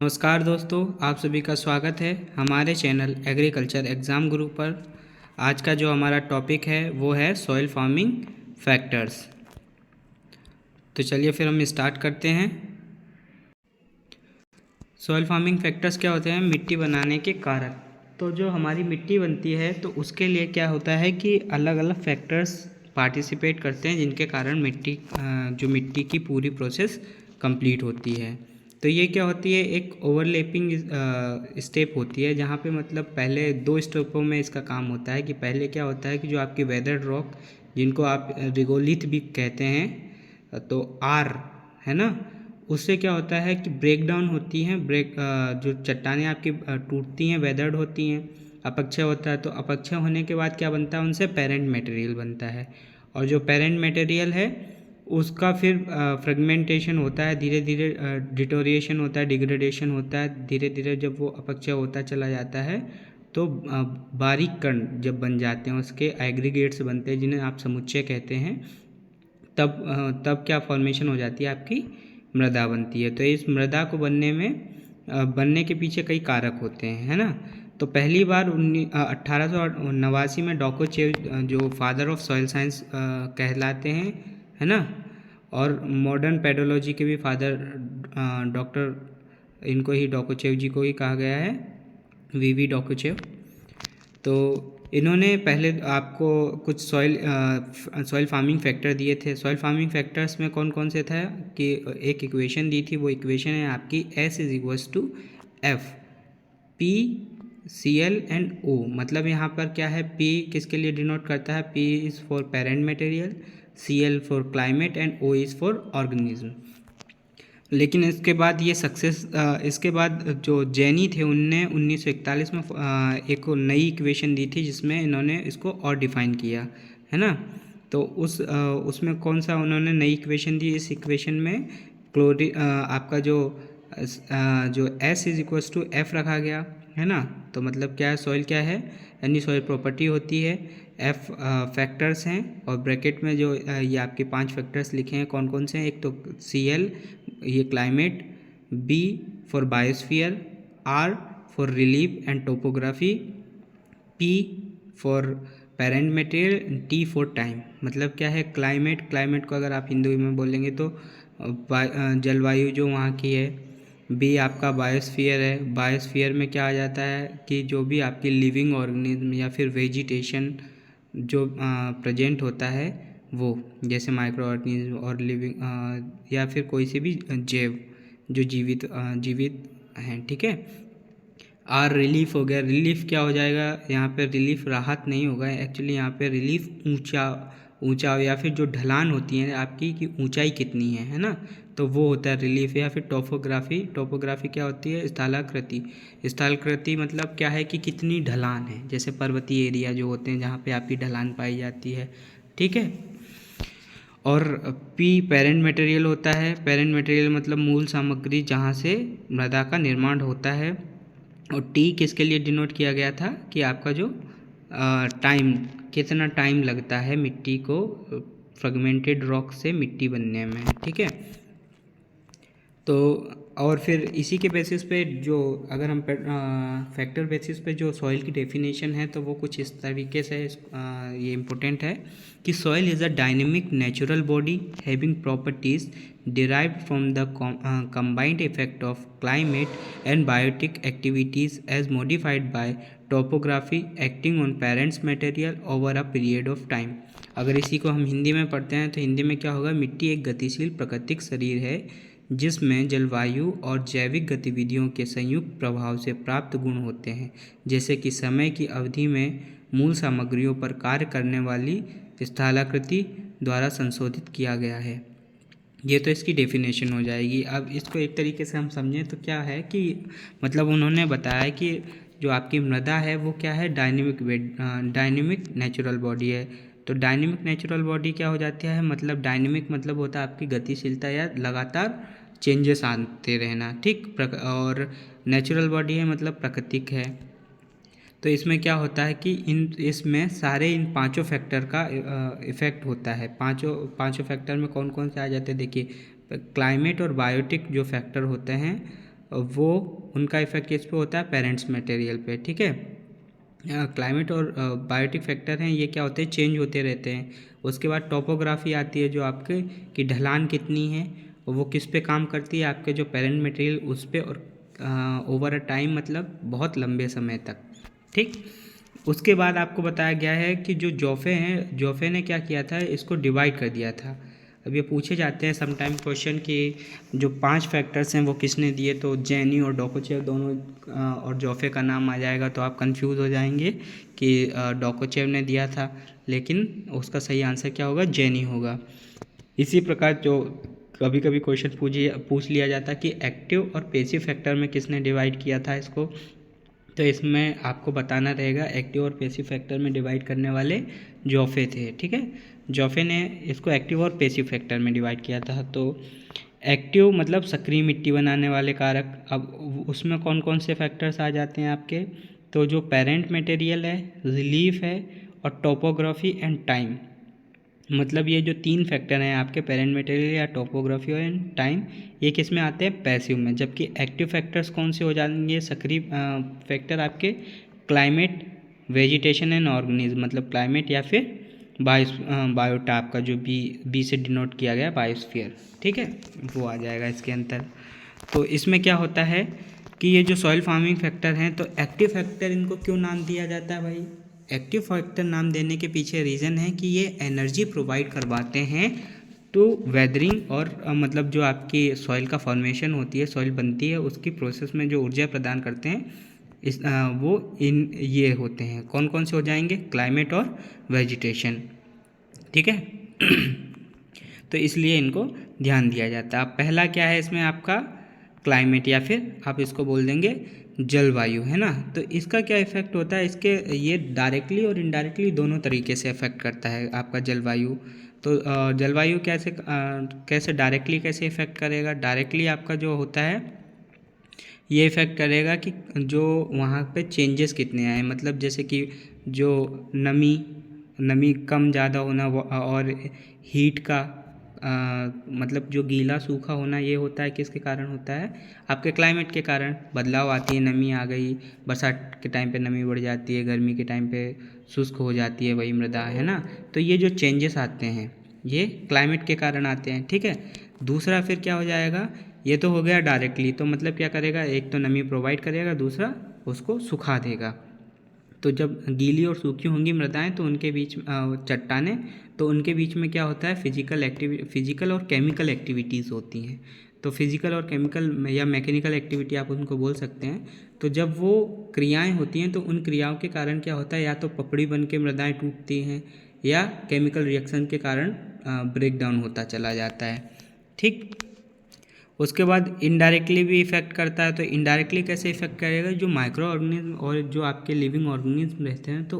नमस्कार दोस्तों, आप सभी का स्वागत है हमारे चैनल एग्रीकल्चर एग्ज़ाम गुरु पर। आज का जो हमारा टॉपिक है वो है सॉइल फार्मिंग फैक्टर्स। तो चलिए फिर हम स्टार्ट करते हैं। सॉइल फार्मिंग फैक्टर्स क्या होते हैं? मिट्टी बनाने के कारक। तो जो हमारी मिट्टी बनती है तो उसके लिए क्या होता है कि अलग अलग फैक्टर्स पार्टिसिपेट करते हैं जिनके कारण मिट्टी की पूरी प्रोसेस कंप्लीट होती है। तो ये क्या होती है, एक ओवरलैपिंग स्टेप होती है जहाँ पे मतलब पहले दो स्टेपों में इसका काम होता है कि पहले क्या होता है कि जो आपकी वेदर्ड रॉक, जिनको आप रिगोलिथ भी कहते हैं, तो आर है ना, उससे क्या होता है कि ब्रेक डाउन होती हैं। जो चट्टानें आपकी टूटती हैं वेदर्ड होती हैं, अपक्षय होता है। तो अपक्षय होने के बाद क्या बनता है, उनसे पेरेंट मटेरियल बनता है। और जो पेरेंट मटेरियल है उसका फिर फ्रेगमेंटेशन होता है, धीरे धीरे डिटोरिएशन होता है, डिग्रेडेशन होता है। धीरे धीरे जब वो अपक्षय होता चला जाता है तो बारीक कण जब बन जाते हैं, उसके एग्रीगेट्स बनते हैं जिन्हें आप समुच्चय कहते हैं। तब क्या फॉर्मेशन हो जाती है, आपकी मृदा बनती है। तो इस मृदा को बनने के पीछे कई कारक होते हैं, है ना। तो पहली बार 1889 में डॉकोचेव, जो फादर ऑफ सॉइल साइंस कहलाते हैं, है ना, और मॉडर्न पेडोलॉजी के भी फादर डॉक्टर, इनको ही डॉकोचेव जी को ही कहा गया है, वीवी डॉकोचेव। तो इन्होंने पहले आपको कुछ सॉइल फार्मिंग फैक्टर दिए थे। सॉइल फार्मिंग फैक्टर्स में कौन कौन से था कि एक इक्वेशन दी थी, वो इक्वेशन है आपकी S=F PCl&O। मतलब यहाँ पर क्या है, P किसके लिए डिनोट करता है, P is for parent material, Cl for climate and O is for organism. लेकिन इसके बाद जो जैनी थे उनने 1941 में एक नई इक्वेशन दी थी जिसमें इन्होंने इसको और डिफाइन किया, है ना। तो उसमें कौन सा उन्होंने नई इक्वेशन दी? इस इक्वेशन में आपका जो S=F रखा गया, है ना। तो मतलब क्या है, सॉइल क्या है, यानी सॉइल प्रॉपर्टी होती है। F फैक्टर्स हैं, और ब्रैकेट में जो ये आपके 5 फैक्टर्स लिखे हैं कौन कौन से हैं। एक तो Cl, ये climate, B for biosphere, R for relief and topography, P for parent material, T for time. मतलब क्या है, क्लाइमेट को अगर आप हिंदी में बोलेंगे तो जलवायु जो वहाँ की है। B आपका बायोस्फीयर है। बायोस्फीयर में क्या आ जाता है कि जो भी आपकी लिविंग ऑर्गेनिज्म या फिर वेजिटेशन जो प्रेजेंट होता है, वो जैसे माइक्रो ऑर्गेनिज्म और लिविंग या फिर कोई से भी जैव जो जीवित हैं, ठीक है। आर रिलीफ हो गया। रिलीफ क्या हो जाएगा, यहाँ पे रिलीफ राहत नहीं होगा, एक्चुअली यहाँ पे रिलीफ ऊंचा या फिर जो ढलान होती है आपकी कि ऊंचाई कितनी है ना, तो वो होता है रिलीफ। या फिर टोपोग्राफी क्या होती है, स्थलाकृति मतलब क्या है कि कितनी ढलान है, जैसे पर्वतीय एरिया जो होते हैं जहाँ पे आपकी ढलान पाई जाती है, ठीक है। और पी पेरेंट मटेरियल होता है। पेरेंट मटेरियल मतलब मूल सामग्री जहाँ से मृदा का निर्माण होता है। और टी किसके लिए डिनोट किया गया था कि आपका जो टाइम, कितना टाइम लगता है मिट्टी को फ्रेगमेंटेड रॉक से मिट्टी बनने में, ठीक है। तो और फिर इसी के बेसिस पे जो अगर हम फैक्टर बेसिस पे जो सॉइल की डेफिनेशन है तो वो कुछ इस तरीके से ये इम्पोर्टेंट है कि soil is a dynamic natural body having properties derived from the combined effect of climate and biotic activities as modified by topography acting on parents material over a period of time। अगर इसी को हम हिंदी में पढ़ते हैं तो हिंदी में क्या होगा, मिट्टी एक गतिशील प्राकृतिक शरीर है जिसमें जलवायु और जैविक गतिविधियों के संयुक्त प्रभाव से प्राप्त गुण होते हैं, जैसे कि समय की अवधि में मूल सामग्रियों पर कार्य करने वाली स्थलाकृति द्वारा संशोधित किया गया है। ये तो इसकी डेफिनेशन हो जाएगी। अब इसको एक तरीके से हम समझें तो क्या है कि मतलब उन्होंने बताया कि जो आपकी मृदा है वो क्या है, डायनेमिक नेचुरल बॉडी है। तो डायनेमिक नेचुरल बॉडी क्या हो जाती है, मतलब डायनेमिक मतलब होता है आपकी गतिशीलता या लगातार चेंजेस आते रहना, ठीक। और नेचुरल बॉडी है मतलब प्राकृतिक है। तो इसमें क्या होता है कि इसमें सारे इन पांचों फैक्टर का इफ़ेक्ट होता है। पांचों फैक्टर में कौन कौन से आ जाते हैं, देखिए क्लाइमेट और बायोटिक जो फैक्टर होते हैं वो उनका इफेक्ट किस पे होता है, पेरेंट्स मटेरियल पे, ठीक है। क्लाइमेट और बायोटिक फैक्टर हैं, ये क्या होते हैं, चेंज होते रहते हैं। उसके बाद टोपोग्राफी आती है, जो आपके की ढलान कितनी है, वो किस पे काम करती है, आपके जो पेरेंट मटेरियल उस पे, और ओवर अ टाइम मतलब बहुत लंबे समय तक, ठीक। उसके बाद आपको बताया गया है कि जो जोफे हैं, जोफे ने क्या किया था, इसको डिवाइड कर दिया था। अब ये पूछे जाते हैं समटाइम क्वेश्चन कि जो 5 फैक्टर्स हैं वो किसने दिए, तो जेनी और डोकोचेव दोनों और जोफे का नाम आ जाएगा, तो आप कंफ्यूज हो जाएंगे कि डोकोचेव ने दिया था, लेकिन उसका सही आंसर क्या होगा, जेनी होगा। इसी प्रकार जो कभी कभी क्वेश्चन पूछ लिया जाता कि एक्टिव और पैसिव फैक्टर में किसने डिवाइड किया था इसको, तो इसमें आपको बताना रहेगा एक्टिव और पैसिव फैक्टर में डिवाइड करने वाले जोफे थे, ठीक है। जोफे ने इसको एक्टिव और पैसिव फैक्टर में डिवाइड किया था। तो एक्टिव मतलब सक्रिय मिट्टी बनाने वाले कारक। अब उसमें कौन कौन से फैक्टर्स आ जाते हैं आपके, तो जो पेरेंट मटेरियल है, रिलीफ है, और टोपोग्राफी एंड टाइम। मतलब ये जो 3 फैक्टर हैं आपके, पेरेंट मटेरियल या टोपोग्राफी और टाइम, ये किस में आते हैं, पैसिव में। जबकि एक्टिव फैक्टर्स कौन से हो जाएंगे, सक्रिय फैक्टर आपके क्लाइमेट, वेजिटेशन एंड ऑर्गेनिज्म, मतलब क्लाइमेट या फिर बायोटा, आपका जो बी से डिनोट किया गया बायोस्फीयर, ठीक है, वो आ जाएगा इसके अंदर। तो इसमें क्या होता है कि ये जो सॉइल फार्मिंग फैक्टर हैं, तो एक्टिव फैक्टर इनको क्यों नाम दिया जाता है भाई, एक्टिव फैक्टर नाम देने के पीछे रीज़न है कि ये एनर्जी प्रोवाइड करवाते हैं टू वेदरिंग, और मतलब जो आपकी सॉइल का फॉर्मेशन होती है, सॉइल बनती है, उसकी प्रोसेस में जो ऊर्जा प्रदान करते हैं इस वो इन ये होते हैं, कौन कौन से हो जाएंगे, क्लाइमेट और वेजिटेशन, ठीक है। तो इसलिए इनको ध्यान दिया जाता है। अब पहला क्या है इसमें आपका, क्लाइमेट, या फिर आप इसको बोल देंगे जलवायु, है ना। तो इसका क्या इफ़ेक्ट होता है, इसके ये डायरेक्टली और इनडायरेक्टली दोनों तरीके से इफ़ेक्ट करता है आपका जलवायु। तो जलवायु कैसे डायरेक्टली कैसे इफ़ेक्ट करेगा, डायरेक्टली आपका जो होता है ये इफ़ेक्ट करेगा कि जो वहाँ पे चेंजेस कितने आए, मतलब जैसे कि जो नमी कम ज़्यादा होना, और हीट का मतलब जो गीला सूखा होना, ये होता है किसके कारण होता है, आपके क्लाइमेट के कारण बदलाव आती है, नमी आ गई, बरसात के टाइम पे नमी बढ़ जाती है, गर्मी के टाइम पे शुष्क हो जाती है वही मृदा, है ना। तो ये जो चेंजेस आते हैं ये क्लाइमेट के कारण आते हैं, ठीक है। दूसरा फिर क्या हो जाएगा, ये तो हो गया डायरेक्टली, तो मतलब क्या करेगा, एक तो नमी प्रोवाइड करेगा, दूसरा उसको सुखा देगा। तो जब गीली और सूखी होंगी मृदाएं, तो उनके बीच चट्टानें, तो उनके बीच में क्या होता है, फिजिकल और केमिकल एक्टिविटीज़ होती हैं। तो फिजिकल और केमिकल या मैकेनिकल एक्टिविटी आप उनको बोल सकते हैं। तो जब वो क्रियाएं होती हैं, तो उन क्रियाओं के कारण क्या होता है, या तो पपड़ी बन के मृदाएं टूटती हैं, या केमिकल रिएक्शन के कारण ब्रेक डाउन होता चला जाता है, ठीक। उसके बाद इनडायरेक्टली भी इफ़ेक्ट करता है। तो इनडायरेक्टली कैसे इफ़ेक्ट करेगा, जो माइक्रो ऑर्गेनिज्म और जो आपके लिविंग ऑर्गेनिज्म रहते हैं, तो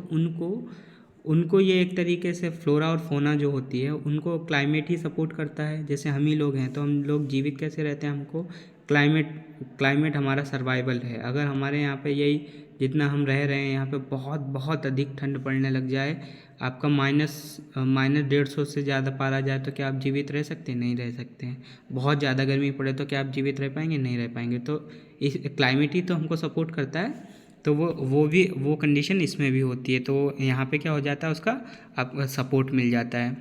उनको ये एक तरीके से फ्लोरा और फोना जो होती है, उनको क्लाइमेट ही सपोर्ट करता है। जैसे हम ही लोग हैं, तो हम लोग जीवित कैसे रहते हैं, हमको क्लाइमेट हमारा सर्वाइवल है। अगर हमारे यहाँ पे यही जितना हम रह रहे हैं, यहाँ पे बहुत बहुत अधिक ठंड पड़ने लग जाए, आपका -150 से ज़्यादा पारा जाए, तो क्या आप जीवित रह सकते हैं, नहीं रह सकते हैं। बहुत ज़्यादा गर्मी पड़े तो क्या आप जीवित रह पाएंगे, नहीं रह पाएंगे। तो इस क्लाइमेट ही तो हमको सपोर्ट करता है। तो वो कंडीशन इसमें भी होती है। तो यहाँ पे क्या हो जाता है, उसका आपको सपोर्ट मिल जाता है,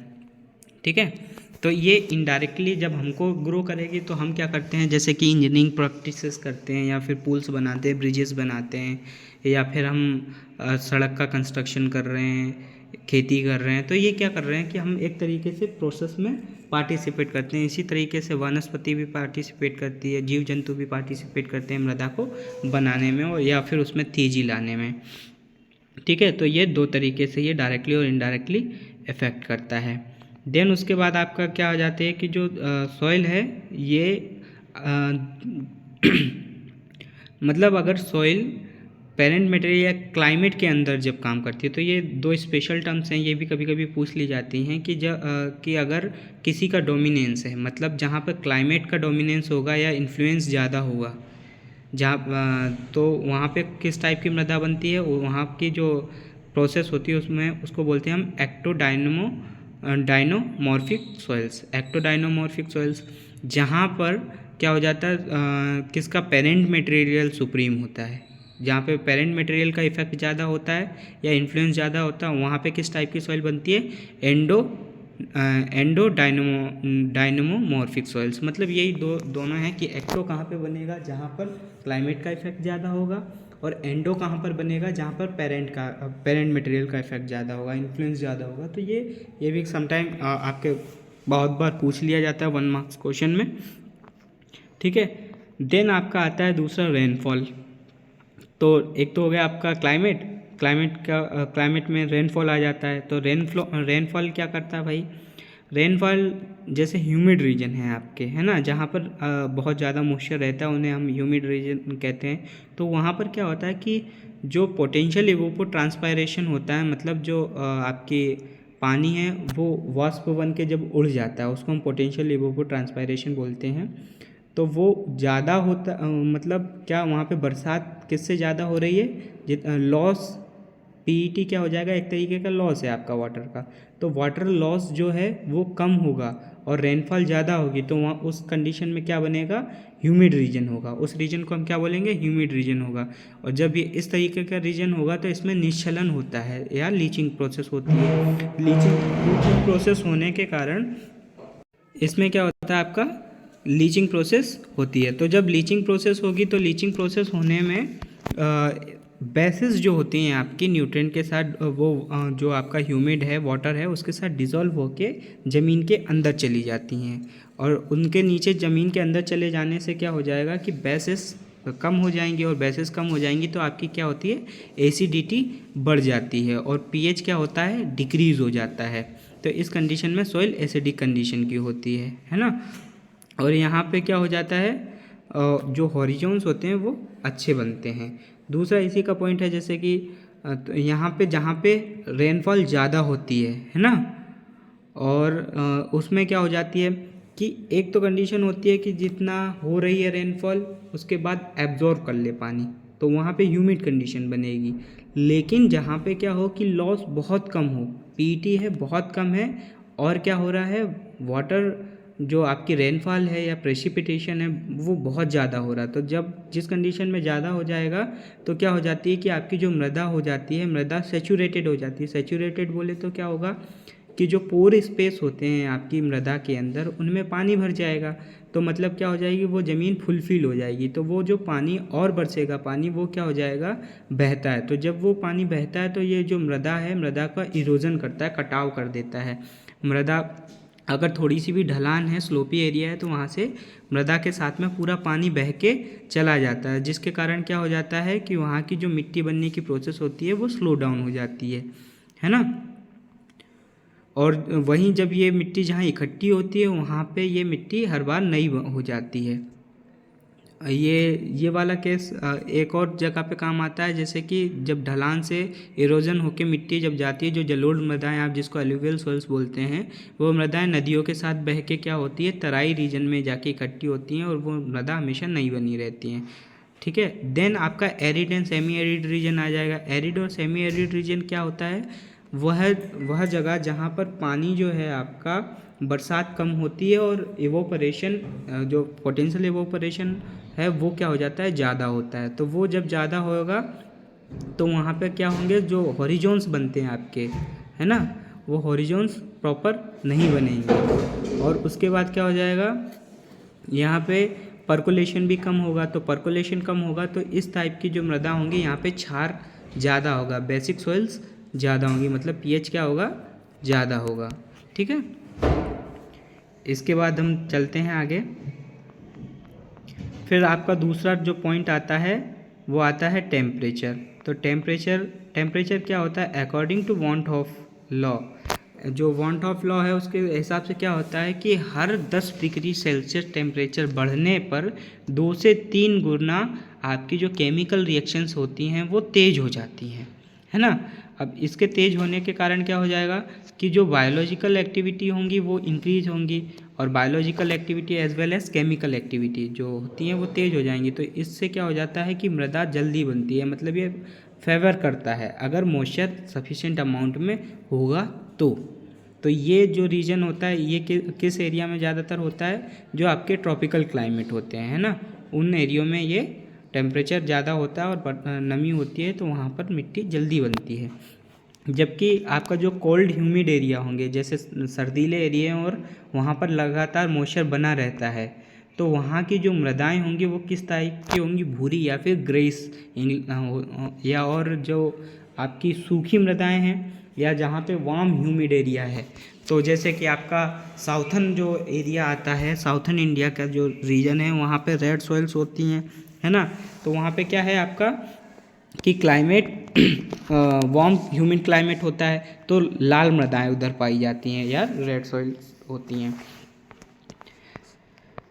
ठीक है। तो ये इनडायरेक्टली जब हमको ग्रो करेगी, तो हम क्या करते हैं, जैसे कि इंजीनियरिंग प्रैक्टिसेस करते हैं, या फिर पुल्स बनाते हैं, ब्रिजेस बनाते हैं, या फिर हम सड़क का कंस्ट्रक्शन कर रहे हैं, खेती कर रहे हैं, तो ये क्या कर रहे हैं कि हम एक तरीके से प्रोसेस में पार्टिसिपेट करते हैं। इसी तरीके से वनस्पति भी पार्टिसिपेट करती है, जीव जंतु भी पार्टिसिपेट करते हैं मृदा को बनाने में, और या फिर उसमें तेजी लाने में, ठीक है। तो ये 2 तरीके से ये डायरेक्टली और इनडायरेक्टली इफ़ेक्ट करता है। देन उसके बाद आपका क्या हो जाते हैं कि जो सॉइल है ये मतलब अगर सॉइल पेरेंट मटेरियल या क्लाइमेट के अंदर जब काम करती है, तो ये 2 स्पेशल टर्म्स हैं, ये भी कभी कभी पूछ ली जाती हैं कि अगर किसी का डोमिनेंस है, मतलब जहाँ पर क्लाइमेट का डोमिनेंस होगा या इन्फ्लुएंस ज़्यादा होगा, जहाँ तो वहाँ पे किस टाइप की मृदा बनती है, वहाँ की जो प्रोसेस होती है उसमें उसको बोलते हैं हम डायनोमॉर्फिक सॉइल्स। जहाँ पर क्या हो जाता है, किसका पेरेंट मटेरियल सुप्रीम होता है। जहाँ पे पेरेंट मटेरियल का इफेक्ट ज़्यादा होता है या इन्फ्लुएंस ज़्यादा होता है, वहाँ पे किस टाइप की सॉइल बनती है, एंडो डायनमोमॉर्फिक सॉइल्स। मतलब यही दोनों हैं कि एक्टो कहाँ पे बनेगा, जहाँ पर क्लाइमेट का इफेक्ट ज़्यादा होगा, और एंडो कहाँ पर बनेगा, जहाँ पर पेरेंट मटेरियल का इफेक्ट ज़्यादा होगा, इन्फ्लुएंस ज़्यादा होगा। तो ये भी समटाइम आपके बहुत बार पूछ लिया जाता है 1 मार्क्स क्वेश्चन में, ठीक है। देन आपका आता है दूसरा रेनफॉल। तो एक तो हो गया आपका क्लाइमेट में रेनफॉल आ जाता है। तो रेनफॉल क्या करता है भाई, रेनफॉल जैसे ह्यूमिड रीजन है आपके, है ना, जहाँ पर बहुत ज़्यादा मॉइस्चर रहता है, उन्हें हम ह्यूमिड रीजन कहते हैं। तो वहाँ पर क्या होता है कि जो पोटेंशियल इवोपो ट्रांसपायरेशन होता है, मतलब जो आपकी पानी है वो वाष्प बन के जब उड़ जाता है, उसको हम पोटेंशियल इवोपो ट्रांसपायरेशन बोलते हैं। तो वो ज़्यादा होता, मतलब क्या वहाँ पे बरसात किससे ज़्यादा हो रही है, लॉस, पीईटी क्या हो जाएगा, एक तरीके का लॉस है आपका वाटर का। तो वाटर लॉस जो है वो कम होगा और रेनफॉल ज़्यादा होगी, तो वहाँ उस कंडीशन में क्या बनेगा, ह्यूमिड रीजन होगा। उस रीजन को हम क्या बोलेंगे, ह्यूमिड रीजन होगा। और जब ये इस तरीके का रीजन होगा तो इसमें निश्चलन होता है या लीचिंग प्रोसेस होती है। लीचिंग प्रोसेस होने के कारण इसमें क्या होता है, आपका लीचिंग प्रोसेस होती है। तो जब लीचिंग प्रोसेस होगी तो लीचिंग प्रोसेस होने में बेसिस जो होती हैं आपकी न्यूट्रिएंट के साथ, वो जो आपका ह्यूमिड है, वाटर है, उसके साथ डिज़ोल्व होके ज़मीन के अंदर चली जाती हैं। और उनके नीचे ज़मीन के अंदर चले जाने से क्या हो जाएगा कि बेसिस कम हो जाएंगी, और बेसिस कम हो जाएंगी तो आपकी क्या होती है, एसिडिटी बढ़ जाती है, और पीएच क्या होता है, डिक्रीज़ हो जाता है। तो इस कंडीशन में सॉइल एसिडिक कंडीशन की होती है ना। और यहाँ पे क्या हो जाता है, जो हॉरिजॉन्स होते हैं वो अच्छे बनते हैं। दूसरा इसी का पॉइंट है, जैसे कि तो यहाँ पे जहाँ पे रेनफॉल ज़्यादा होती है ना, और उसमें क्या हो जाती है कि एक तो कंडीशन होती है कि जितना हो रही है रेनफॉल उसके बाद एब्जॉर्ब कर ले पानी, तो वहाँ पे ह्यूमिड कंडीशन बनेगी। लेकिन जहाँ पे क्या हो कि लॉस बहुत कम हो, पीईटी है बहुत कम है, और क्या हो रहा है, वाटर जो आपकी रेनफॉल है या प्रेसिपिटेशन है वो बहुत ज़्यादा हो रहा है। तो जब जिस कंडीशन में ज़्यादा हो जाएगा तो क्या हो जाती है कि आपकी जो मृदा हो जाती है, मृदा सेचूरेटेड हो जाती है। सेचूरेटेड बोले तो क्या होगा कि जो पोर स्पेस होते हैं आपकी मृदा के अंदर, उनमें पानी भर जाएगा। तो मतलब क्या हो जाएगी, वो ज़मीन फुलफिल हो जाएगी। तो वो जो पानी और बरसेगा, पानी वो क्या हो जाएगा, बहता है। तो जब वो पानी बहता है तो ये जो मृदा है, मृदा का इरोजन करता है, कटाव कर देता है। मृदा अगर थोड़ी सी भी ढलान है, स्लोपी एरिया है, तो वहाँ से मृदा के साथ में पूरा पानी बह के चला जाता है, जिसके कारण क्या हो जाता है कि वहाँ की जो मिट्टी बनने की प्रोसेस होती है वो स्लो डाउन हो जाती है ना। और वहीं जब ये मिट्टी जहाँ इकट्ठी होती है वहाँ पे ये मिट्टी हर बार नई हो जाती है। ये वाला केस एक और जगह पे काम आता है, जैसे कि जब ढलान से इरोजन होके मिट्टी जब जाती है, जो जलोढ़ मृदाएं आप जिसको एलुवियल सॉइल्स बोलते हैं, वो मृदाएं नदियों के साथ बह के क्या होती है, तराई रीजन में जाके इकट्ठी होती हैं, और वो मृदा हमेशा नई बनी रहती हैं, ठीक है। देन आपका arid and semi arid region आ जाएगा। एरिड और सेमी एरिड रीजन क्या होता है, वह जगह जहाँ पर पानी जो है आपका बरसात कम होती है, और इवोपरेशन जो पोटेंशियल इवोपरेशन है वो क्या हो जाता है, ज़्यादा होता है। तो वो जब ज़्यादा होगा तो वहाँ पे क्या होंगे, जो हॉरिजॉन्स बनते हैं आपके, है ना, वो हॉरिजॉन्स प्रॉपर नहीं बनेंगे। और उसके बाद क्या हो जाएगा, यहाँ पे पर्कुलेशन भी कम होगा। तो पर्कुलेशन कम होगा तो इस टाइप की जो मृदा होंगी यहाँ पे क्षार ज़्यादा होगा, बेसिक सॉइल्स ज़्यादा होंगी, मतलब पीएच क्या होगा, ज़्यादा होगा, ठीक है। इसके बाद हम चलते हैं आगे। फिर आपका दूसरा जो पॉइंट आता है वो आता है टेम्परेचर। तो टेम्परेचर क्या होता है, according to Van't Hoff law, जो वांट ऑफ लॉ है उसके हिसाब से क्या होता है कि हर 10 डिग्री सेल्सियस टेम्परेचर बढ़ने पर 2 से 3 गुना आपकी जो केमिकल रिएक्शंस होती हैं वो तेज़ हो जाती हैं, है ना। अब इसके तेज़ होने के कारण क्या हो जाएगा कि जो बायोलॉजिकल एक्टिविटी होंगी वो इंक्रीज होंगी, और biological activity as well as chemical activity जो होती हैं वो तेज़ हो जाएंगी। तो इससे क्या हो जाता है कि मृदा जल्दी बनती है, मतलब ये फेवर करता है अगर मॉइस्चर सफिशिएंट अमाउंट में होगा तो, तो ये जो रीजन होता है ये किस एरिया में ज़्यादातर होता है, जो आपके ट्रॉपिकल क्लाइमेट होते हैं, है ना, उन एरियो में ये टेम्परेचर ज़्यादा होता है और नमी होती है, तो वहाँ पर मिट्टी जल्दी बनती है। जबकि आपका जो कोल्ड ह्यूमिड एरिया होंगे, जैसे सर्दीले एरिया और वहाँ पर लगातार मॉइस्चर बना रहता है, तो वहाँ की जो मृदाएं होंगी वो किस टाइप की होंगी, भूरी या फिर ग्रेस, या और जो आपकी सूखी मृदाएं हैं, या जहाँ पे वार्म ह्यूमिड एरिया है। तो जैसे कि आपका साउथर्न जो एरिया आता है, साउथर्न इंडिया का जो रीजन है, वहाँ पे रेड सॉइल्स होती हैं, है ना, तो वहाँ पे क्या है आपका कि क्लाइमेट वार्म ह्यूमिड क्लाइमेट होता है, तो लाल मृदाएं उधर पाई जाती हैं या रेड सॉइल्स होती हैं।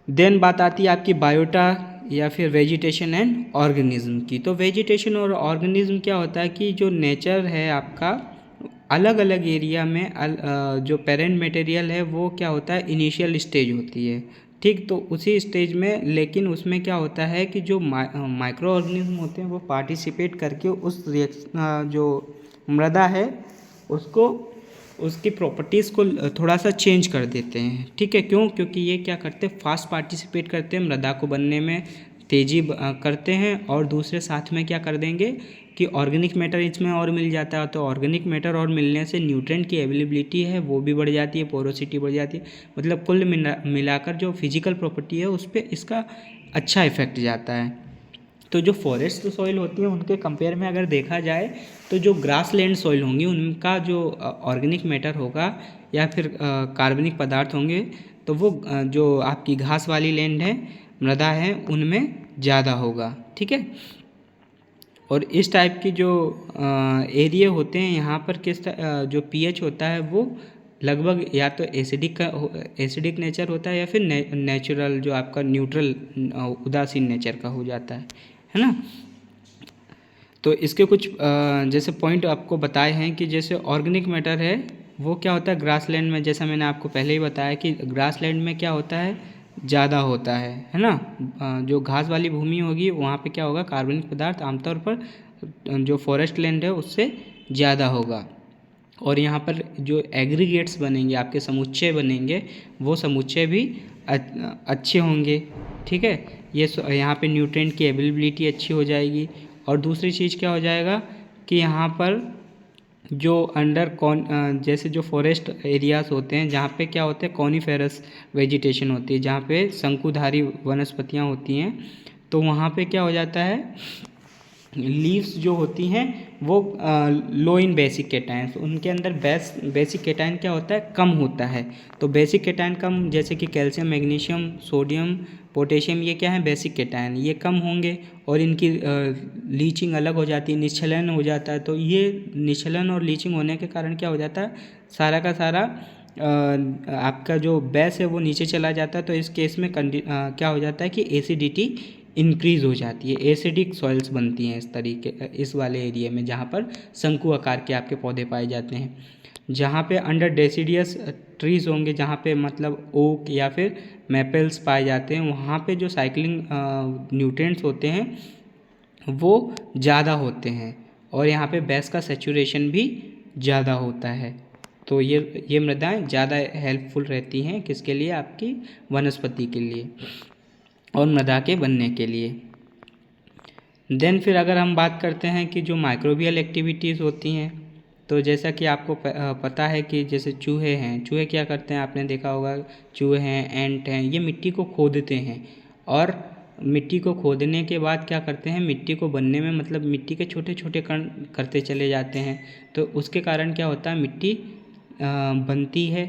देन बात आती है आपकी बायोटा या फिर वेजिटेशन एंड ऑर्गेनिज्म की। तो वेजिटेशन और ऑर्गेनिज्म क्या होता है कि जो नेचर है आपका अलग अलग एरिया में जो पेरेंट मटेरियल है वो क्या होता है, इनिशियल स्टेज होती है, ठीक। तो उसी स्टेज में, लेकिन उसमें क्या होता है कि जो माइक्रो ऑर्गेनिज्म होते हैं वो पार्टिसिपेट करके उस जो मृदा है उसको, उसकी प्रॉपर्टीज़ को थोड़ा सा चेंज कर देते हैं, ठीक है। क्यों? क्योंकि ये क्या करते हैं, फास्ट पार्टिसिपेट करते हैं, मृदा को बनने में तेज़ी करते हैं, और दूसरे साथ में क्या कर देंगे कि ऑर्गेनिक मैटर इसमें और मिल जाता है, तो ऑर्गेनिक मैटर और मिलने से न्यूट्रिएंट की अवेलेबिलिटी है वो भी बढ़ जाती है, पोरोसिटी बढ़ जाती है, मतलब कुल मिलाकर जो फिजिकल प्रॉपर्टी है उस पर इसका अच्छा इफेक्ट जाता है। तो जो फॉरेस्ट सॉइल होती है उनके कंपेयर में अगर देखा जाए तो जो ग्रास लैंड सॉइल होंगी उनका जो ऑर्गेनिक मैटर होगा या फिर कार्बनिक पदार्थ होंगे, तो वो जो आपकी घास वाली लैंड है, मृदा है, उनमें ज़्यादा होगा, ठीक है। और इस टाइप की जो एरिया होते हैं यहाँ पर जो पीएच होता है वो लगभग या तो एसिडिक नेचर होता है या फिर नेचुरल जो आपका न्यूट्रल उदासीन नेचर का हो जाता है ना। तो इसके कुछ जैसे पॉइंट आपको बताए हैं कि जैसे ऑर्गेनिक मैटर है वो क्या होता है ग्रासलैंड में, जैसा मैंने आपको पहले ही बताया कि ग्रासलैंड में क्या होता है, ज़्यादा होता है ना। जो घास वाली भूमि होगी वहाँ पे क्या होगा, कार्बनिक पदार्थ आमतौर पर जो फॉरेस्ट लैंड है उससे ज़्यादा होगा। और यहाँ पर जो एग्रीगेट्स बनेंगे, आपके समुच्चय बनेंगे, वो समुच्चय भी अच्छे होंगे, ठीक है। ये यहाँ पे न्यूट्रिएंट की अवेलेबिलिटी अच्छी हो जाएगी। और दूसरी चीज़ क्या हो जाएगा कि यहाँ पर जो जैसे जो फॉरेस्ट एरियाज होते हैं जहाँ पे क्या होते हैं, कॉनिफेरस वेजिटेशन होती है, जहाँ पे शंकुधारी वनस्पतियाँ होती हैं, तो वहाँ पे क्या हो जाता है, लीव्स जो होती हैं वो लो इन बेसिक केटायंस, उनके अंदर बेसिक केटायन क्या होता है, कम होता है। तो बेसिक केटायन कम, जैसे कि कैल्शियम, मैग्नीशियम, सोडियम, पोटेशियम, ये क्या है, बेसिक केटायन, ये कम होंगे और इनकी लीचिंग अलग हो जाती है, निश्चलन हो जाता है। तो ये निश्चलन और लीचिंग होने के कारण क्या हो जाता है, सारा का सारा आपका जो बेस है वो नीचे चला जाता है। तो इस केस में क्या हो जाता है कि एसिडिटी इंक्रीज़ हो जाती है, एसिडिक सॉइल्स बनती हैं इस तरीके, इस वाले एरिया में जहाँ पर शंकु आकार के आपके पौधे पाए जाते हैं। जहाँ पे अंडर डेसिडियस ट्रीज़ होंगे, जहाँ पे मतलब ओक या फिर मैपल्स पाए जाते हैं, वहाँ पे जो साइक्लिंग न्यूट्रिएंट्स होते हैं वो ज़्यादा होते हैं और यहाँ पे बेस का सेचुरेशन भी ज़्यादा होता है। तो ये मृदाएं ज़्यादा हेल्पफुल रहती हैं किसके लिए, आपकी वनस्पति के लिए और मृदा के बनने के लिए। देन फिर अगर हम बात करते हैं कि जो माइक्रोबियल एक्टिविटीज़ होती हैं, तो जैसा कि आपको पता है कि जैसे चूहे हैं, चूहे क्या करते हैं, आपने देखा होगा, चूहे हैं, एंट हैं, ये मिट्टी को खोदते हैं और मिट्टी को खोदने के बाद क्या करते हैं, मिट्टी को बनने में मतलब मिट्टी के छोटे छोटे कण करते चले जाते हैं। तो उसके कारण क्या होता है, मिट्टी बनती है,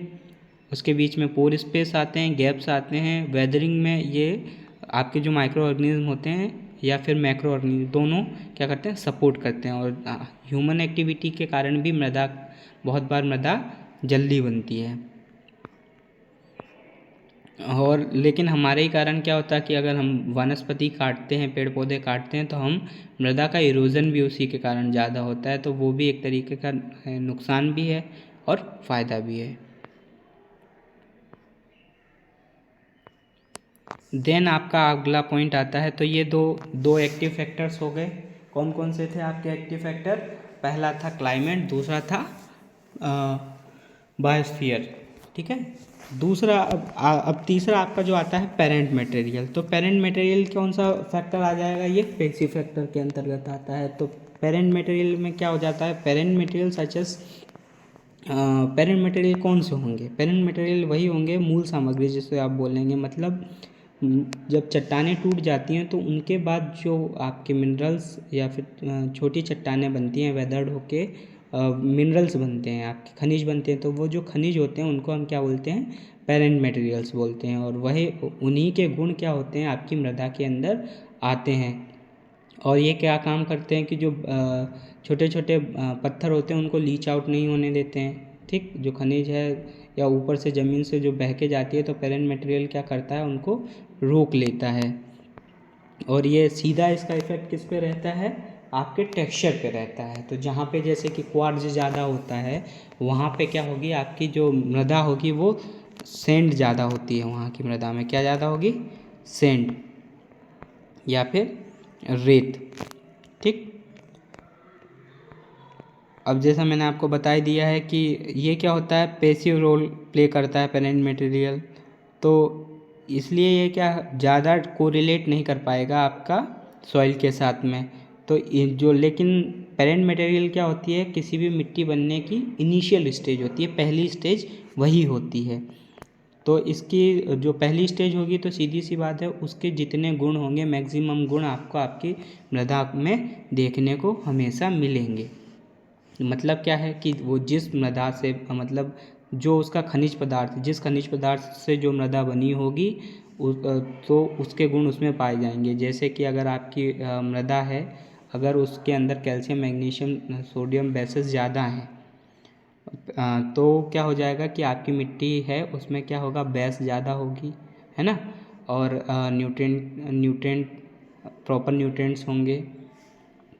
उसके बीच में पोर स्पेस आते हैं, गैप्स आते हैं। वेदरिंग में ये आपके जो माइक्रो ऑर्गेनिज्म होते हैं या फिर मैक्रो ऑर्गेनिज्म, दोनों क्या करते हैं, सपोर्ट करते हैं। और ह्यूमन एक्टिविटी के कारण भी बहुत बार मृदा जल्दी बनती है। और लेकिन हमारे ही कारण क्या होता है कि अगर हम वनस्पति काटते हैं, पेड़ पौधे काटते हैं, तो हम मृदा का इरोजन भी उसी के कारण ज़्यादा होता है। तो वो भी एक तरीके का नुकसान भी है और फ़ायदा भी है। देन आपका अगला पॉइंट आता है, तो ये दो एक्टिव फैक्टर्स हो गए। कौन कौन से थे आपके एक्टिव फैक्टर, पहला था क्लाइमेट, दूसरा था बायोस्फीयर। ठीक है। दूसरा अब तीसरा आपका जो आता है पेरेंट मटेरियल। तो पेरेंट मटेरियल कौन सा फैक्टर आ जाएगा, ये पेसिव फैक्टर के अंतर्गत आता है। तो पेरेंट मटेरियल में क्या हो जाता है, parent material such as parent material कौन से होंगे, पेरेंट मटेरियल वही होंगे मूल सामग्री जिसे आप बोलेंगे। मतलब जब चट्टानें टूट जाती हैं तो उनके बाद जो आपके मिनरल्स या फिर छोटी चट्टानें बनती हैं वेदर्ड होके मिनरल्स बनते हैं, आपके खनिज बनते हैं। तो वो जो खनिज होते हैं उनको हम क्या बोलते हैं, पेरेंट मटेरियल्स बोलते हैं। और वही उन्हीं के गुण क्या होते हैं आपकी मृदा के अंदर आते हैं। और ये क्या काम करते हैं कि जो छोटे छोटे पत्थर होते हैं उनको लीच आउट नहीं होने देते हैं। ठीक, जो खनिज है या ऊपर से ज़मीन से जो बह के जाती है तो पेरेंट मटेरियल क्या करता है, उनको रोक लेता है। और ये सीधा इसका इफेक्ट किस पे रहता है, आपके टेक्सचर पे रहता है। तो जहाँ पे जैसे कि क्वार्ट्ज ज़्यादा होता है वहाँ पे क्या होगी, आपकी जो मृदा होगी वो सैंड ज़्यादा होती है। वहाँ की मृदा में क्या ज़्यादा होगी, सैंड या फिर रेत। ठीक, अब जैसा मैंने आपको बता ही दिया है कि ये क्या होता है, पेसिव रोल प्ले करता है पेरेंट मटेरियल। तो इसलिए ये क्या ज़्यादा कोरिलेट नहीं कर पाएगा आपका सॉइल के साथ में। तो ये जो लेकिन पेरेंट मटेरियल क्या होती है, किसी भी मिट्टी बनने की इनिशियल स्टेज होती है, पहली स्टेज वही होती है। तो इसकी जो पहली स्टेज होगी तो सीधी सी बात है उसके जितने गुण होंगे, मैक्सिमम गुण आपको आपकी मृदा में देखने को हमेशा मिलेंगे। मतलब क्या है कि वो जिस मृदा से मतलब जो उसका खनिज पदार्थ, जिस खनिज पदार्थ से जो मृदा बनी होगी तो उसके गुण उसमें पाए जाएंगे। जैसे कि अगर आपकी मृदा है, अगर उसके अंदर कैल्शियम मैग्नीशियम सोडियम बेसेस ज़्यादा हैं तो क्या हो जाएगा कि आपकी मिट्टी है उसमें क्या होगा, बेस ज़्यादा होगी, है ना। और न्यूट्रेंट प्रॉपर न्यूट्रेंट्स होंगे,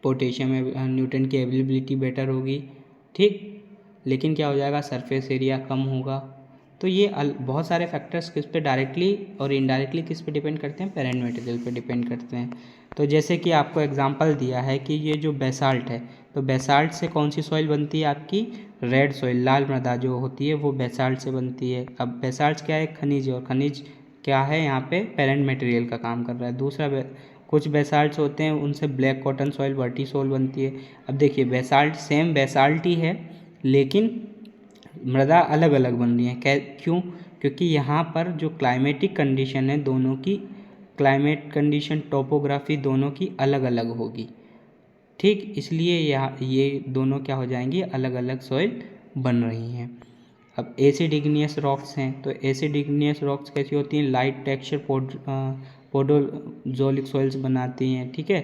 पोटेशियम न्यूट्रेंट की अवेलेबिलिटी बेटर होगी। ठीक, लेकिन क्या हो जाएगा, सरफेस एरिया कम होगा। तो ये बहुत सारे फैक्टर्स किस पे डायरेक्टली और इनडायरेक्टली किस पे डिपेंड करते हैं, पेरेंट मटेरियल पे डिपेंड करते हैं। तो जैसे कि आपको एग्जांपल दिया है कि ये जो बेसाल्ट है, तो बेसाल्ट से कौन सी सॉइल बनती है आपकी, रेड सॉइल, लाल मृदा जो होती है वो बेसाल्ट से बनती है। अब बेसाल्ट क्या है, खनिज है, और खनिज क्या है यहाँ पे पेरेंट मटेरियल का काम कर रहा है। दूसरा कुछ बेसाल्ट्स होते हैं उनसे ब्लैक कॉटन सॉइल वर्टिसोल बनती है। अब देखिए बेसाल्ट सेम बेसाल्ट ही है लेकिन मृदा अलग अलग बन रही है। क्यों, क्योंकि यहाँ पर जो क्लाइमेटिक कंडीशन है दोनों की, क्लाइमेट कंडीशन टोपोग्राफी दोनों की अलग अलग होगी। ठीक, इसलिए ये दोनों क्या हो जाएंगी, अलग अलग सॉइल बन रही हैं। अब एसिड इग्नियस रॉक्स हैं, तो एसिड इग्नियस रॉक्स कैसी होती हैं, लाइट टेक्सचर पोडोजोलिक सॉइल्स बनाती हैं। ठीक है,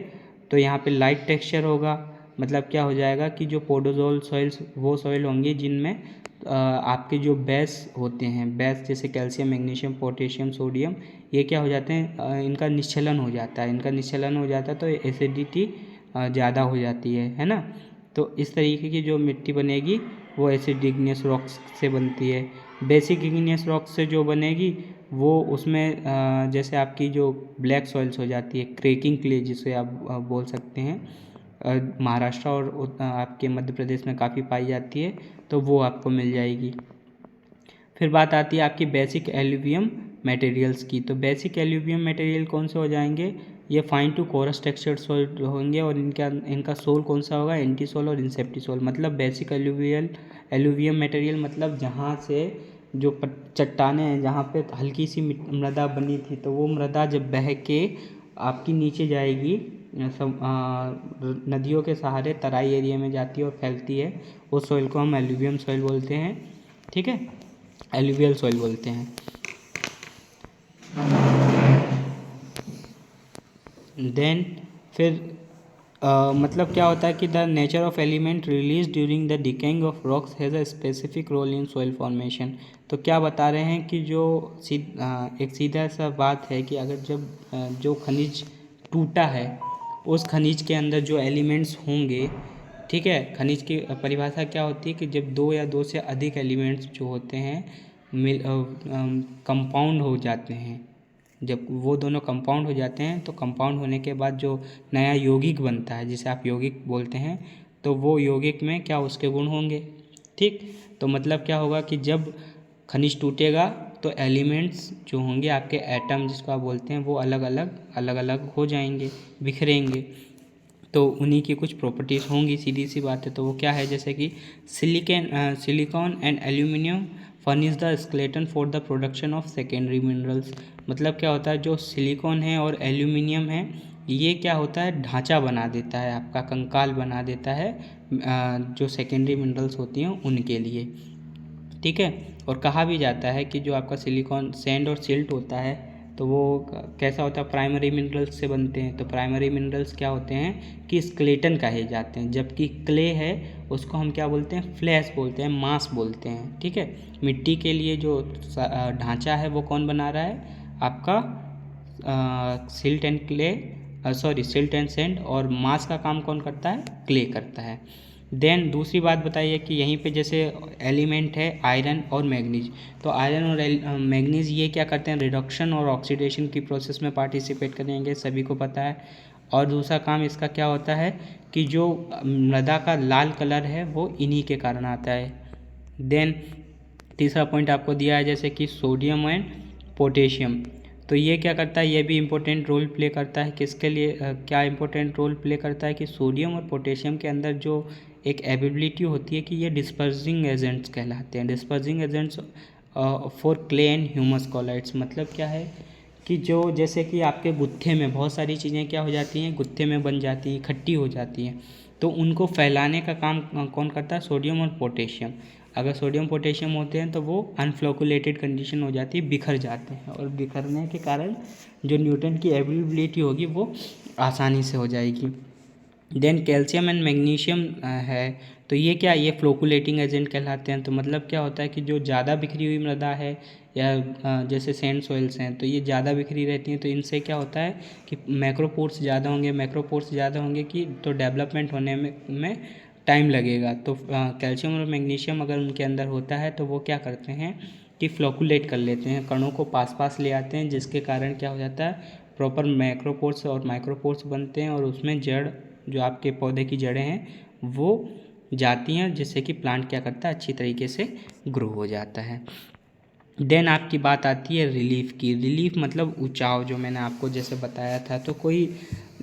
तो यहाँ पे लाइट टेक्सचर होगा, मतलब क्या हो जाएगा कि जो पोडोजोल सॉइल्स वो सॉइल होंगी जिनमें आपके जो बेस होते हैं, बेस जैसे कैल्शियम मैग्नीशियम पोटेशियम सोडियम, ये क्या हो जाते हैं, इनका निश्चलन हो जाता है। इनका निश्चलन हो जाता है तो एसिडिटी ज़्यादा हो जाती है ना। तो इस तरीके की जो मिट्टी बनेगी वो एसिड इग्नियस रॉक्स से बनती है। बेसिक इग्नियस रॉक्स से जो बनेगी वो उसमें जैसे आपकी जो ब्लैक सॉइल्स हो जाती है, क्रेकिंग क्ले जिसे आप बोल सकते हैं, महाराष्ट्र और आपके मध्य प्रदेश में काफ़ी पाई जाती है, तो वो आपको मिल जाएगी। फिर बात आती है आपकी बेसिक एल्यूवियम मटेरियल्स की। तो बेसिक एल्यूवियम मटेरियल कौन से हो जाएंगे, ये fine to coarse textured soil होंगे। और इनका सोल कौन सा होगा, एंटी सोल और इंसेप्टी सोल। मतलब बेसिक एल्यूवियम मटेरियल मतलब जहाँ से जो चट्टानें हैं, जहाँ पे हल्की सी मृदा बनी थी तो वो मृदा जब बह के आपकी नीचे जाएगी, नदियों के सहारे तराई एरिया में जाती है और फैलती है, उस सॉइल को हम एल्यूवियम सॉइल बोलते हैं। ठीक है, एल्यूवियल सॉइल बोलते हैं। देन फिर मतलब क्या होता है कि the nature of element release during the decaying of rocks has a specific role in soil formation. तो क्या बता रहे हैं कि जो एक सीधा सा बात है कि अगर जब जो खनिज टूटा है उस खनिज के अंदर जो एलिमेंट्स होंगे, ठीक है, खनिज की परिभाषा क्या होती है कि जब दो या दो से अधिक एलिमेंट्स जो होते हैं कंपाउंड हो जाते हैं, जब वो दोनों कंपाउंड हो जाते हैं तो कंपाउंड होने के बाद जो नया यौगिक बनता है जिसे आप यौगिक बोलते हैं, तो वो यौगिक में क्या उसके गुण होंगे। ठीक। तो मतलब क्या होगा कि जब खनिज टूटेगा तो एलिमेंट्स जो होंगे आपके एटम जिसको आप बोलते हैं वो अलग अलग हो जाएंगे, बिखरेंगे। तो उन्हीं की कुछ प्रॉपर्टीज़ होंगी, सीधी सी बात है। तो वो क्या है, जैसे कि silicon and aluminium furnish the skeleton for the production of secondary minerals. मतलब क्या होता है, जो सिलिकॉन है और एल्यूमिनियम है ये क्या होता है, ढांचा बना देता है, आपका कंकाल बना देता है जो सेकेंडरी मिनरल्स होती हैं उनके लिए, ठीक है। और कहा भी जाता है कि जो आपका सिलिकॉन सैंड और सिल्ट होता है तो वो कैसा होता है, प्राइमरी मिनरल्स से बनते हैं। तो प्राइमरी मिनरल्स क्या होते हैं कि स्केलेटन कहे जाते हैं, जबकि क्ले है उसको हम क्या बोलते हैं, फ्लैश बोलते हैं, मास बोलते हैं, ठीक है। मिट्टी के लिए जो ढांचा है वो कौन बना रहा है, आपका silt and clay, silt and sand, और मास का काम कौन करता है, क्ले करता है। देन दूसरी बात बताइए कि यहीं पे जैसे एलिमेंट है आयरन और मैग्नीज, तो आयरन और मैग्नीज ये क्या करते हैं, रिडक्शन और ऑक्सीडेशन की प्रोसेस में पार्टिसिपेट करेंगे, सभी को पता है। और दूसरा काम इसका क्या होता है कि जो मृदा का लाल कलर है वो इन्हीं के कारण आता है। देन तीसरा पॉइंट आपको दिया है जैसे कि सोडियम एंड पोटेशियम, तो ये क्या करता है, ये भी इम्पोर्टेंट रोल प्ले करता है। किसके लिए क्या इम्पोर्टेंट रोल प्ले करता है कि सोडियम और पोटेशियम के अंदर जो एक एबिलिटी होती है कि ये डिस्पर्सिंग एजेंट्स कहलाते हैं, dispersing agents for clay and humus colloids. मतलब क्या है कि जो जैसे कि आपके गुत्थे में बहुत सारी चीज़ें क्या हो जाती हैं, गुत्थे में बन जाती हैं, इकट्ठी हो जाती हैं, तो उनको फैलाने का काम कौन करता है, सोडियम और पोटेशियम। अगर सोडियम पोटेशियम होते हैं तो वो अनफ्लोकुलेटेड कंडीशन हो जाती है, बिखर जाते हैं, और बिखरने के कारण जो न्यूटन की एबिलिटी होगी वो आसानी से हो जाएगी। देन कैल्शियम एंड मैग्नीशियम है, तो ये क्या, ये फ्लोकुलेटिंग एजेंट कहलाते हैं। तो मतलब क्या होता है कि जो ज़्यादा बिखरी हुई मृदा है या जैसे सैंड सॉइल्स हैं तो ये ज़्यादा बिखरी रहती हैं, तो इनसे क्या होता है कि मैक्रोपोर्स ज़्यादा होंगे कि तो डेवलपमेंट होने में टाइम लगेगा। तो कैल्शियम और मैग्नीशियम अगर उनके अंदर होता है तो वो क्या करते हैं कि फ्लोकुलेट कर लेते हैं, कणों को पास ले आते हैं, जिसके कारण क्या हो जाता है, प्रॉपर मैक्रोपोर्स और माइक्रोपोर्स बनते हैं, और उसमें जड़ जो आपके पौधे की जड़ें हैं वो जाती हैं, जिससे कि प्लांट क्या करता है, अच्छी तरीके से ग्रो हो जाता है। देन आपकी बात आती है रिलीफ की। रिलीफ मतलब ऊंचाव, जो मैंने आपको जैसे बताया था। तो कोई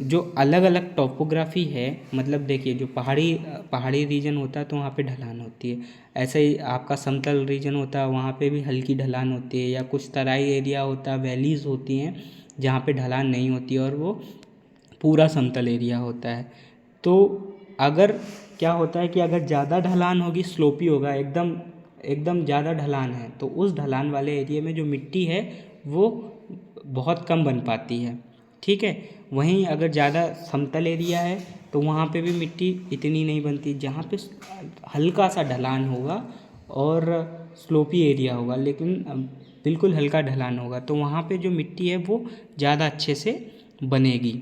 जो अलग अलग टॉपोग्राफी है, मतलब देखिए जो पहाड़ी रीजन होता है तो वहाँ पे ढलान होती है, ऐसे ही आपका समतल रीजन होता है वहाँ पे भी हल्की ढलान होती है, या कुछ तराई एरिया होता है, वैलीज़ होती हैं जहाँ पे ढलान नहीं होती है और वो पूरा समतल एरिया होता है। तो अगर क्या होता है कि अगर ज़्यादा ढलान होगी, स्लोपी होगा, एकदम ज़्यादा ढलान है, तो उस ढलान वाले एरिया में जो मिट्टी है वो बहुत कम बन पाती है, ठीक है। वहीं अगर ज़्यादा समतल एरिया है तो वहाँ पे भी मिट्टी इतनी नहीं बनती, जहाँ पे हल्का सा ढलान होगा और स्लोपी एरिया होगा, लेकिन बिल्कुल हल्का ढलान होगा, तो वहाँ पे जो मिट्टी है वो ज़्यादा अच्छे से बनेगी,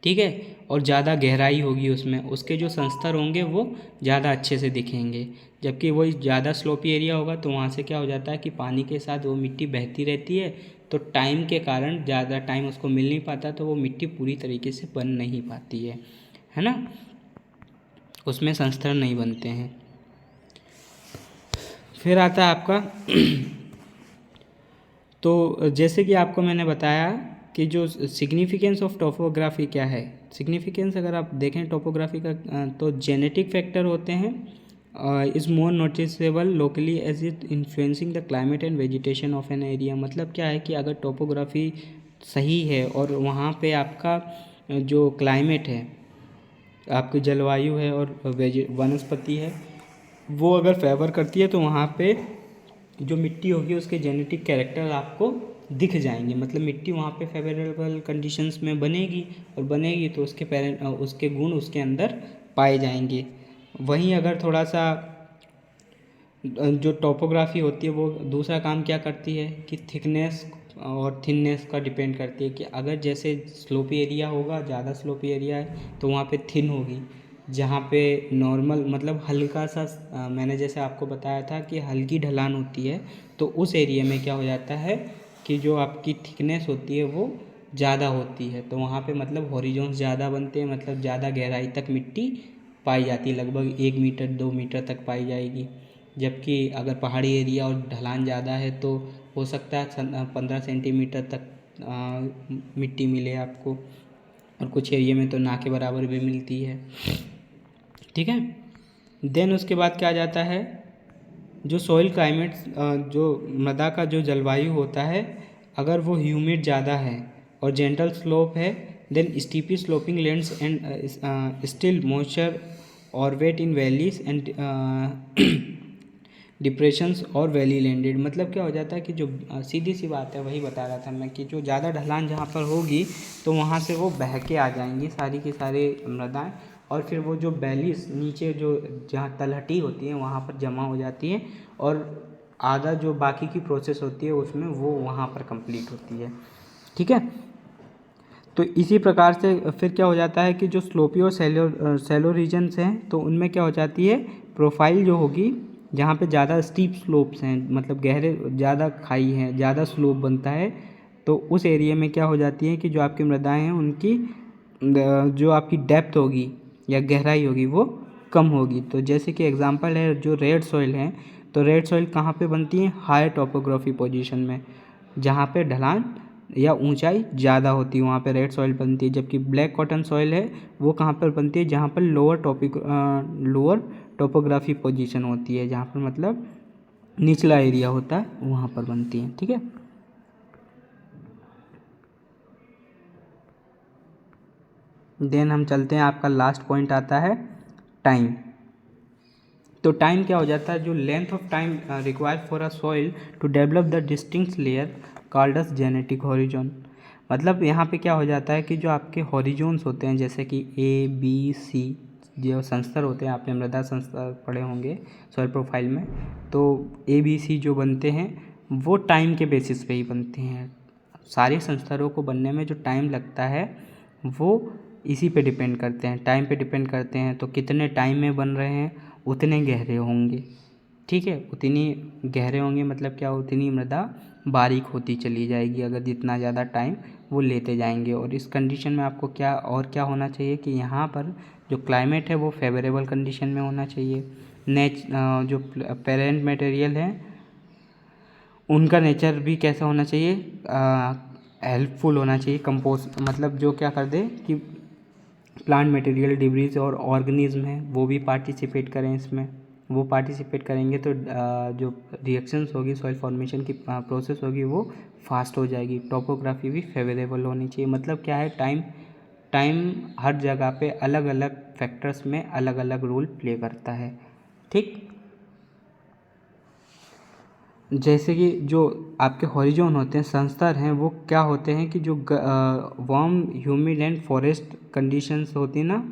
ठीक है। और ज़्यादा गहराई होगी उसमें, उसके जो संस्तर होंगे वो ज़्यादा अच्छे से दिखेंगे। जबकि वही ज़्यादा स्लोपी एरिया होगा तो वहाँ से क्या हो जाता है कि पानी के साथ वो मिट्टी बहती रहती है, तो टाइम के कारण ज़्यादा टाइम उसको मिल नहीं पाता, तो वो मिट्टी पूरी तरीके से बन नहीं पाती है ना, उसमें संस्तर नहीं बनते हैं। फिर आता है आपका तो जैसे कि आपको मैंने बताया कि जो सिग्निफिकेंस ऑफ टोपोग्राफी क्या है, सिग्निफिकेंस अगर आप देखें टोपोग्राफी का तो जेनेटिक फैक्टर होते हैं, is more noticeable locally as it influencing the climate and vegetation of an area. मतलब क्या है कि अगर टोपोग्राफी सही है और वहाँ पे आपका जो क्लाइमेट है, आपकी जलवायु है और वनस्पति है वो अगर फेवर करती है तो वहाँ पे जो मिट्टी होगी उसके जेनेटिक कैरेक्टर आपको दिख जाएंगे। मतलब मिट्टी वहाँ पे फेवरेबल कंडीशंस में बनेगी, और बनेगी तो उसके गुण उसके अंदर पाए जाएंगे। वहीं अगर थोड़ा सा जो टोपोग्राफी होती है वो दूसरा काम क्या करती है कि थिकनेस और थिननेस का डिपेंड करती है, कि अगर जैसे स्लोपी एरिया होगा, ज़्यादा स्लोपी एरिया है तो वहाँ पे थिन होगी, जहाँ पे नॉर्मल मतलब हल्का सा मैंने जैसे आपको बताया था कि हल्की ढलान होती है, तो उस एरिया में क्या हो जाता है कि जो आपकी थिकनेस होती है वो ज़्यादा होती है, तो वहाँ पे मतलब हॉरिजॉन्स ज़्यादा बनते हैं, मतलब ज़्यादा गहराई तक मिट्टी पाई जाती है, लगभग 1 मीटर 2 मीटर तक पाई जाएगी। जबकि अगर पहाड़ी एरिया और ढलान ज़्यादा है तो हो सकता है 15 सेंटीमीटर तक मिट्टी मिले आपको, और कुछ एरिया में तो ना के बराबर भी मिलती है। ठीक है। देन उसके बाद क्या आ जाता है, जो सॉइल क्लाइमेट, जो मृदा का जो जलवायु होता है, अगर वो ह्यूमिड ज़्यादा है और जेंटल स्लोप है, then steeply sloping lands and still moisture और wet in valleys and depressions और वैली लैंडेड। मतलब क्या हो जाता है कि जो सीधी सी बात है, वही बता रहा था मैं कि जो ज़्यादा ढलान जहाँ पर होगी तो वहाँ से वो बह के आ जाएंगी सारी की सारी मृदाएँ, और फिर वो जो वैलीज नीचे जो जहाँ तलहटी होती है वहाँ पर जमा हो जाती है, और आधा जो बाकी की प्रोसेस होती है उसमें वो वहाँ पर कंप्लीट होती है। ठीक है। तो इसी प्रकार से फिर क्या हो जाता है कि जो स्लोपी और सैलो रीजन्स हैं तो उनमें क्या हो जाती है, प्रोफाइल जो होगी जहाँ पे ज़्यादा स्टीप स्लोप्स हैं, मतलब गहरे ज़्यादा खाई हैं, ज़्यादा स्लोप बनता है, तो उस एरिया में क्या हो जाती है कि जो आपकी मृदाएँ हैं उनकी जो आपकी डेप्थ होगी या गहराई होगी वो कम होगी। तो जैसे कि एग्जांपल है जो रेड सॉइल है, तो रेड सॉइल कहाँ पे बनती है, हाई टोपोग्राफी पोजीशन में, जहाँ पे ढलान या ऊंचाई ज़्यादा होती है वहाँ पे रेड सॉइल बनती है। जबकि ब्लैक कॉटन सॉइल है वो कहाँ पर बनती है, जहाँ पर लोअर टोपोग्राफी पोजीशन होती है, जहाँ पर मतलब निचला एरिया होता है वहाँ पर बनती है। ठीक है। देन हम चलते हैं, आपका लास्ट पॉइंट आता है टाइम। तो टाइम क्या हो जाता है, जो length of time required for a soil to develop the distinct layer called as genetic horizon. मतलब यहाँ पे क्या हो जाता है कि जो आपके हॉरिजोन्स होते हैं, जैसे कि ABC जो संस्तर होते हैं, आपने मृदा संस्तर पढ़े होंगे सॉइल प्रोफाइल में, तो ABC जो बनते हैं वो टाइम के बेसिस पे ही बनते हैं। सारे संस्तरों को बनने में जो टाइम लगता है वो इसी पे डिपेंड करते हैं, टाइम पे डिपेंड करते हैं। तो कितने टाइम में बन रहे हैं उतने गहरे होंगे। ठीक है, उतनी गहरे होंगे मतलब क्या, उतनी मृदा बारीक होती चली जाएगी अगर जितना ज़्यादा टाइम वो लेते जाएंगे। और इस कंडीशन में आपको क्या होना चाहिए कि यहाँ पर जो क्लाइमेट है वो फेवरेबल कंडीशन में होना चाहिए। जो पेरेंट मटेरियल है उनका नेचर भी कैसा होना चाहिए, हेल्पफुल होना चाहिए, कंपोस्ट, मतलब जो क्या कर दे कि प्लांट मटेरियल, डिब्रीज और ऑर्गेनिज्म हैं वो भी पार्टिसिपेट करें इसमें। वो पार्टिसिपेट करेंगे तो जो रिएक्शंस होगी, सॉइल फॉर्मेशन की प्रोसेस होगी वो फास्ट हो जाएगी। टोपोग्राफी भी फेवरेबल होनी चाहिए। मतलब क्या है, टाइम हर जगह पे अलग अलग फैक्टर्स में अलग अलग रोल प्ले करता है। ठीक, जैसे कि जो आपके हॉरिजॉन होते हैं, संस्तर हैं, वो क्या होते हैं कि जो warm humid and forest conditions होती हैं ना,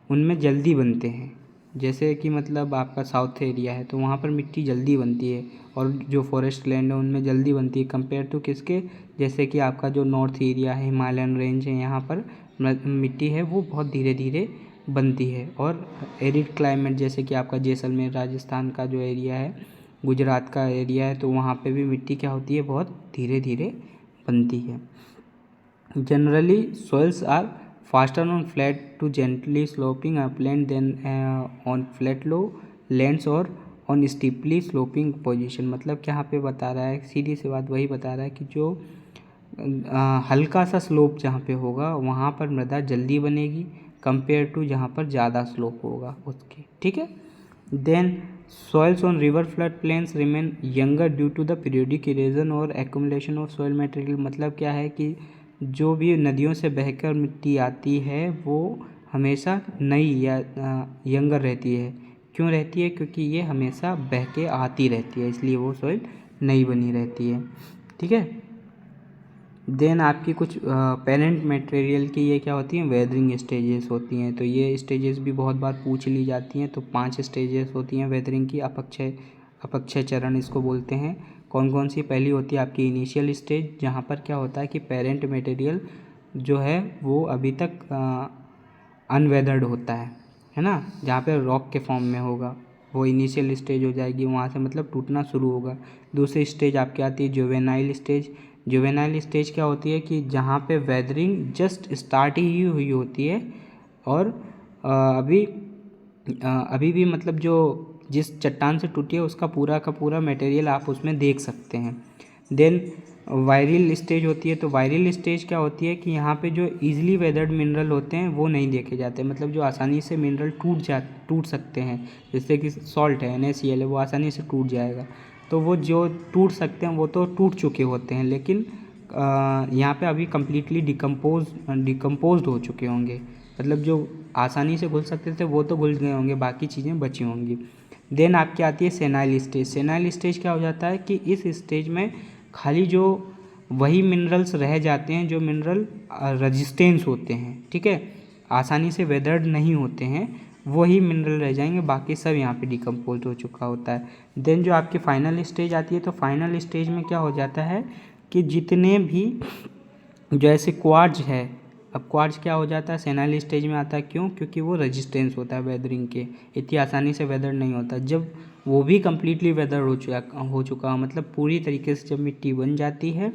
उनमें जल्दी बनते हैं। जैसे कि मतलब आपका साउथ एरिया है तो वहाँ पर मिट्टी जल्दी बनती है, और जो फॉरेस्ट लैंड है उनमें जल्दी बनती है कंपेयर टू किसके, जैसे कि आपका जो नॉर्थ एरिया है, हिमालयन रेंज है, यहाँ पर मिट्टी है वो बहुत धीरे धीरे बनती है। और एरिड क्लाइमेट जैसे कि आपका जैसलमेर राजस्थान का जो एरिया है, गुजरात का एरिया है, तो वहाँ पे भी मिट्टी क्या होती है, बहुत धीरे धीरे बनती है। Generally soils are faster on flat to gently sloping upland than on flat low lands और ऑन स्टीपली स्लोपिंग पोजीशन। मतलब क्या यहाँ पे बता रहा है, सीधी सी बात वही बता रहा है कि जो हल्का सा स्लोप जहाँ पे होगा वहाँ पर मृदा जल्दी बनेगी कंपेयर टू जहाँ पर ज़्यादा स्लोप होगा उसके। ठीक है। Then soils on river flood plains remain younger due to the periodic erosion और accumulation of soil material। मतलब क्या है कि जो भी नदियों से बहकर मिट्टी आती है वो हमेशा नई या यंगर रहती है। क्यों रहती है, क्योंकि ये हमेशा बह के आती रहती है, इसलिए वो सॉइल नई बनी रहती है। ठीक है। देन आपकी कुछ पेरेंट मटेरियल की ये क्या होती हैं, वेदरिंग स्टेजेस होती हैं। तो ये स्टेजेस भी बहुत बार पूछ ली जाती हैं। तो 5 स्टेजेस होती हैं वेदरिंग की, अपक्षय चरण इसको बोलते हैं। कौन कौन सी, पहली होती है आपकी इनिशियल स्टेज, जहाँ पर क्या होता है कि पेरेंट मटेरियल जो है वो अभी तक अनवेदर्ड होता है ना, जहाँ पे रॉक के फॉर्म में होगा, वो इनिशियल स्टेज हो जाएगी, वहाँ से मतलब टूटना शुरू होगा। दूसरी स्टेज आपकी आती है जुवेनाइल स्टेज। जुवेनाइल स्टेज क्या होती है कि जहाँ पे वेदरिंग जस्ट स्टार्ट ही हुई होती है और अभी अभी भी मतलब जो जिस चट्टान से टूटी है उसका पूरा का पूरा मटेरियल आप उसमें देख सकते हैं। देन वायरल स्टेज होती है। तो वायरल स्टेज क्या होती है कि यहाँ पे जो ईजिली वेदर्ड मिनरल होते हैं वो नहीं देखे जाते, मतलब जो आसानी से मिनरल टूट सकते हैं, जैसे कि सॉल्ट है NaCl है, वो आसानी से टूट जाएगा। तो वो जो टूट सकते हैं वो तो टूट चुके होते हैं, लेकिन यहाँ पे अभी कम्प्लीटली डिकम्पोज्ड हो चुके होंगे, मतलब जो आसानी से घुल सकते थे वो तो घुल गए होंगे, बाकी चीज़ें बची होंगी। देन आपकी आती है सेनाइल स्टेज। सेनाइल स्टेज क्या हो जाता है कि इस स्टेज में खाली जो वही मिनरल्स रह जाते हैं जो मिनरल रेजिस्टेंस होते हैं, ठीक है, आसानी से वेदर्ड नहीं होते हैं, वही मिनरल रह जाएंगे, बाकी सब यहाँ पे डिकम्पोज हो चुका होता है। देन जो आपकी फाइनल स्टेज आती है, तो फाइनल स्टेज में क्या हो जाता है कि जितने भी जैसे क्वार्ट्ज है, अब क्वार्ट्ज क्या हो जाता है सेनाइल स्टेज में आता है, क्यों? क्योंकि वो रेजिस्टेंस होता है वेदरिंग के, इतनी आसानी से वेदर नहीं होता। जब वो भी कम्प्लीटली वेदर हो चुका मतलब पूरी तरीके से जब मिट्टी बन जाती है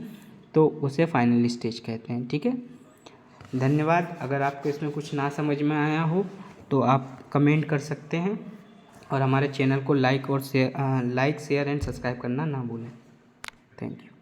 तो उसे फाइनल स्टेज कहते हैं, ठीक है। धन्यवाद। अगर आपको इसमें कुछ ना समझ में आया हो तो आप कमेंट कर सकते हैं, और हमारे चैनल को लाइक शेयर एंड सब्सक्राइब करना ना भूलें। Thank you.